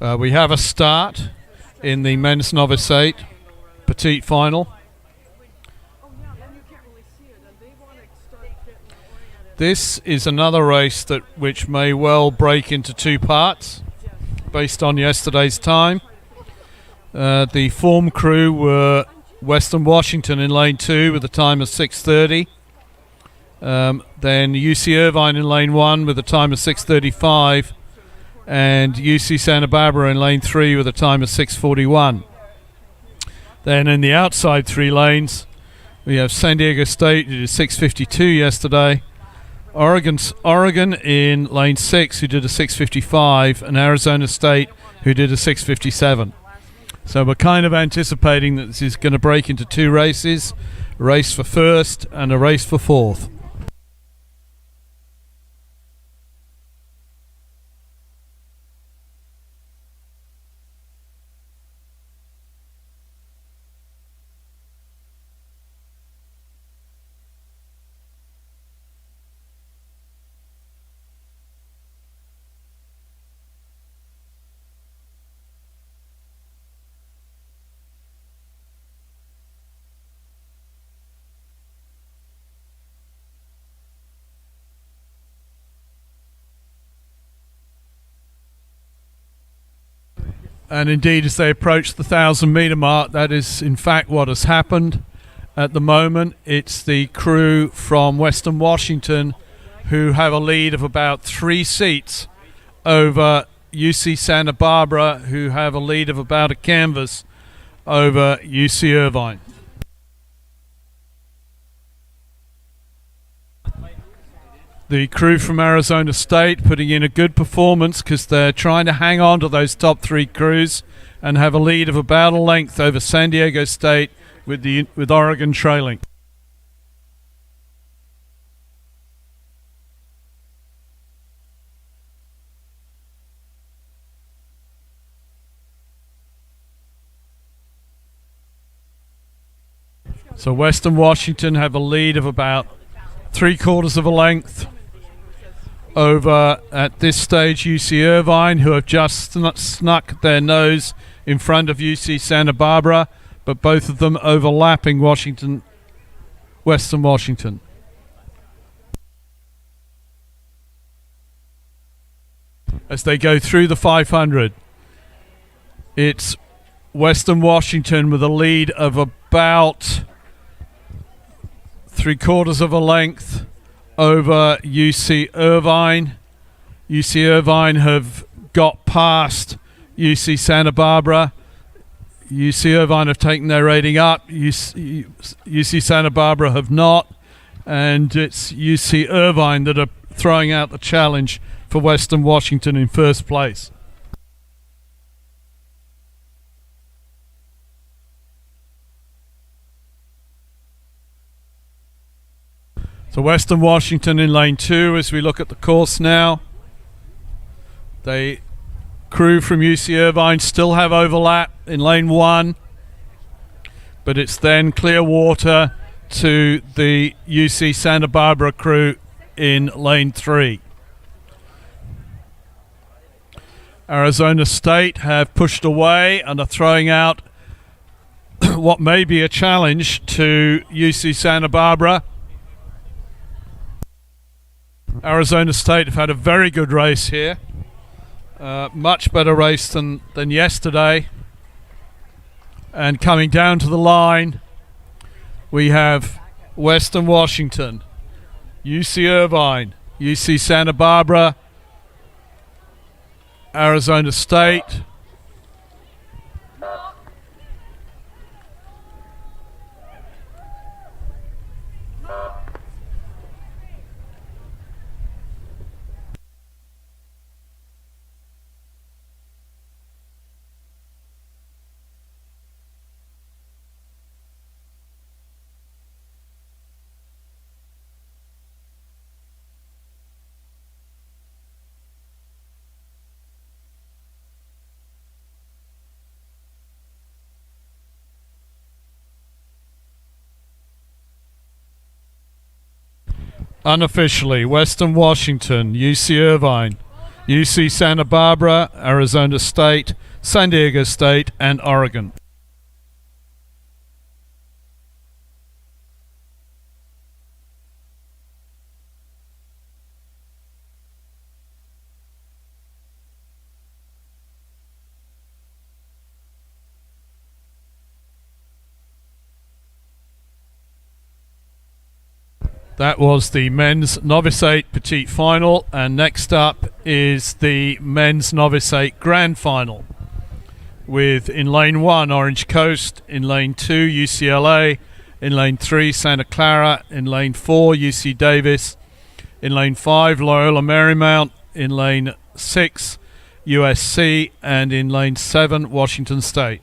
We have a start in the men's novice 8 petite final. This is another race which may well break into two parts based on yesterday's time. The form crew were Western Washington in lane 2 with a time of 6:30. Then UC Irvine in lane 1 with a time of 6:35. And UC Santa Barbara in lane 3 with a time of 6:41. Then in the outside 3 lanes, we have San Diego State, who did 6:52 yesterday. Oregon in lane 6, who did a 6:55, and Arizona State, who did a 6:57. So we're kind of anticipating that this is going to break into 2 races, a race for first and a race for fourth. And indeed, as they approach the 1,000-meter mark, that is in fact what has happened. At the moment, it's the crew from Western Washington who have a lead of about 3 seats over UC Santa Barbara, who have a lead of about a canvas over UC Irvine. The crew from Arizona State putting in a good performance because they're trying to hang on to those top 3 crews and have a lead of about a length over San Diego State with Oregon trailing. So Western Washington have a lead of about 3/4 of a length over, at this stage, UC Irvine, who have just snuck their nose in front of UC Santa Barbara, but both of them overlapping Western Washington. As they go through the 500, it's Western Washington with a lead of about 3/4 of a length over UC Irvine. UC Irvine have got past UC Santa Barbara. UC Irvine have taken their rating up. UC Santa Barbara have not. And it's UC Irvine that are throwing out the challenge for Western Washington in first place. So Western Washington in lane 2 as we look at the course now. The crew from UC Irvine still have overlap in lane 1, but it's then clear water to the UC Santa Barbara crew in lane 3. Arizona State have pushed away and are throwing out what may be a challenge to UC Santa Barbara. Arizona State have had a very good race here. Much better race than yesterday. And coming down to the line, we have Western Washington, UC Irvine, UC Santa Barbara, Arizona State, unofficially, Western Washington, UC Irvine, UC Santa Barbara, Arizona State, San Diego State, and Oregon. That was the men's Novice 8 Petite Final, and next up is the men's Novice 8 Grand Final, with in lane 1 Orange Coast, in lane 2 UCLA, in lane 3 Santa Clara, in lane 4 UC Davis, in lane 5 Loyola Marymount, in lane 6 USC, and in lane 7 Washington State.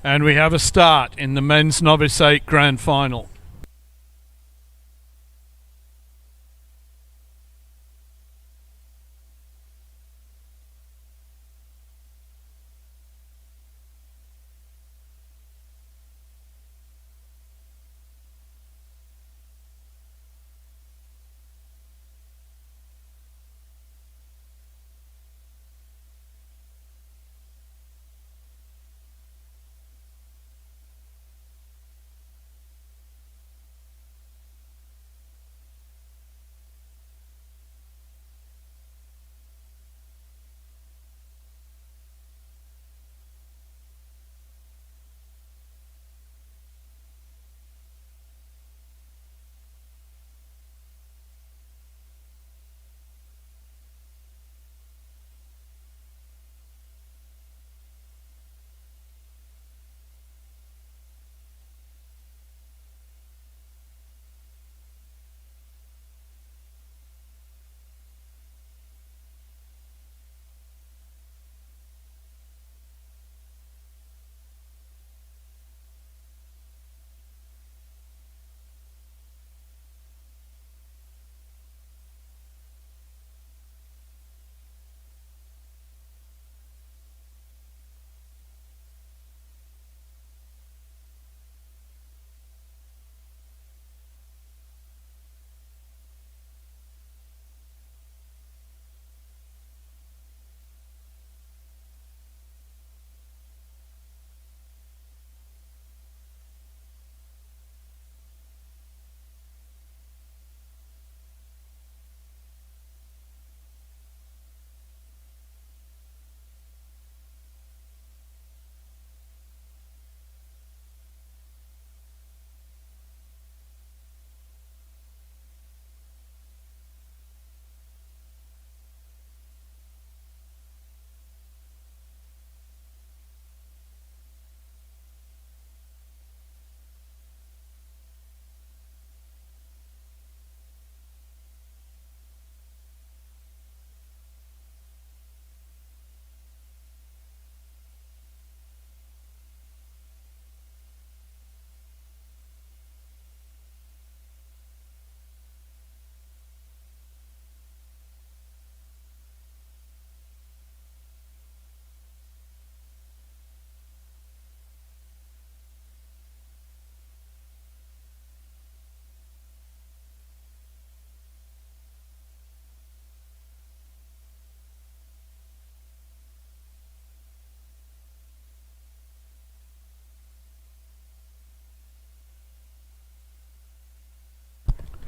And we have a start in the men's Novice 8 Grand Final.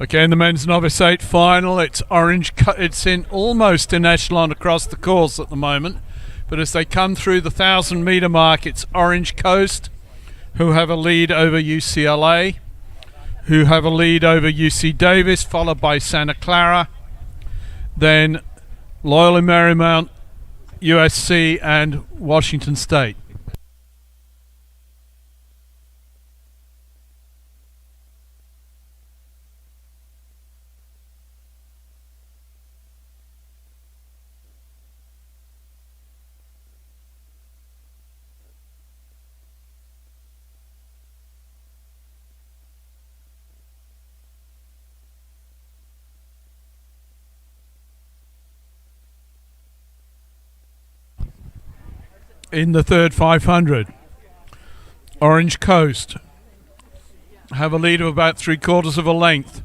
Okay, in the men's novice 8 final, it's orange. It's in almost in echelon across the course at the moment, but as they come through the 1,000-meter mark, it's Orange Coast who have a lead over UCLA, who have a lead over UC Davis, followed by Santa Clara, then Loyola Marymount, USC, and Washington State. In the third 500, Orange Coast have a lead of about 3/4 of a length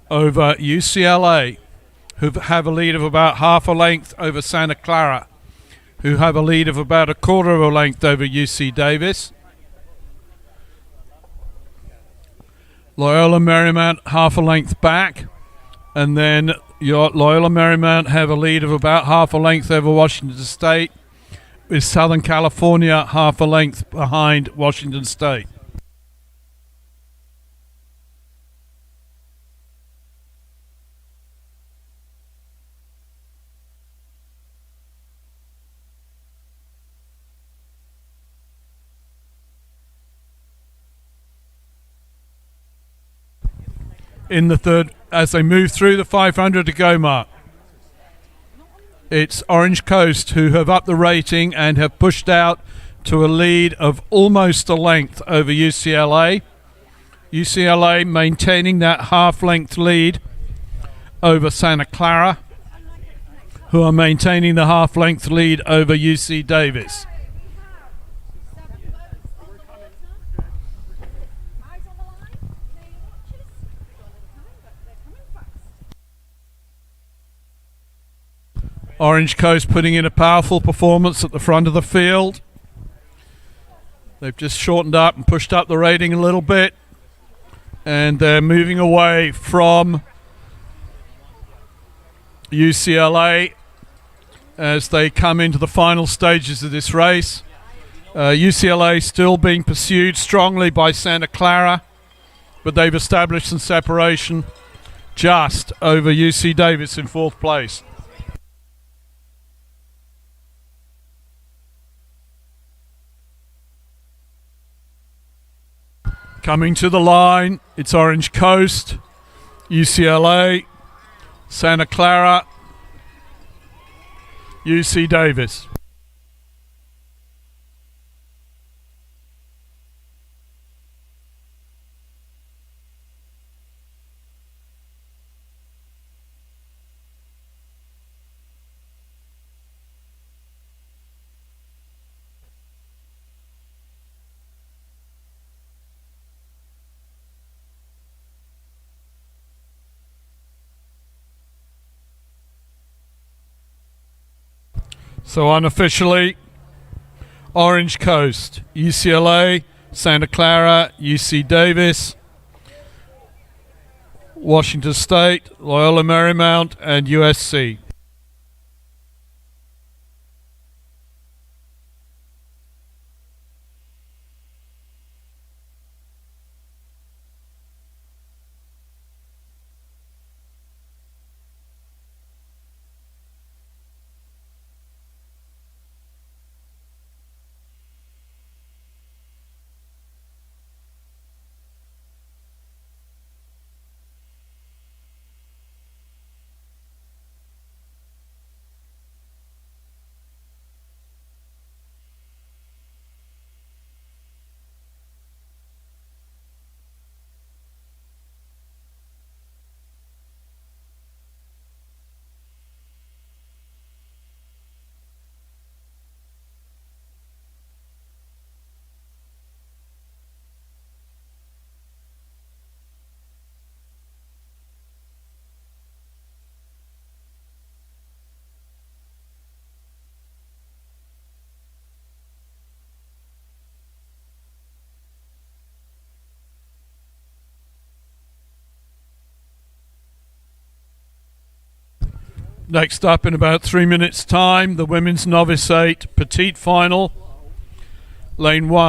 over UCLA, who have a lead of about half a length over Santa Clara, who have a lead of about 1/4 of a length over UC Davis. Loyola Marymount half a length back, and then Loyola Marymount have a lead of about half a length over Washington State, with Southern California half a length behind Washington State. In the third, as they move through the 500 to go mark, it's Orange Coast who have upped the rating and have pushed out to a lead of almost a length over UCLA. UCLA maintaining that half-length lead over Santa Clara, who are maintaining the half-length lead over UC Davis. Orange Coast putting in a powerful performance at the front of the field. They've just shortened up and pushed up the rating a little bit, and they're moving away from UCLA as they come into the final stages of this race. UCLA still being pursued strongly by Santa Clara, but they've established some separation just over UC Davis in 4th place. Coming to the line, it's Orange Coast, UCLA, Santa Clara, UC Davis. So unofficially, Orange Coast, UCLA, Santa Clara, UC Davis, Washington State, Loyola Marymount, and USC. Next up in about 3 minutes time, the women's novice 8 petite final, lane 1.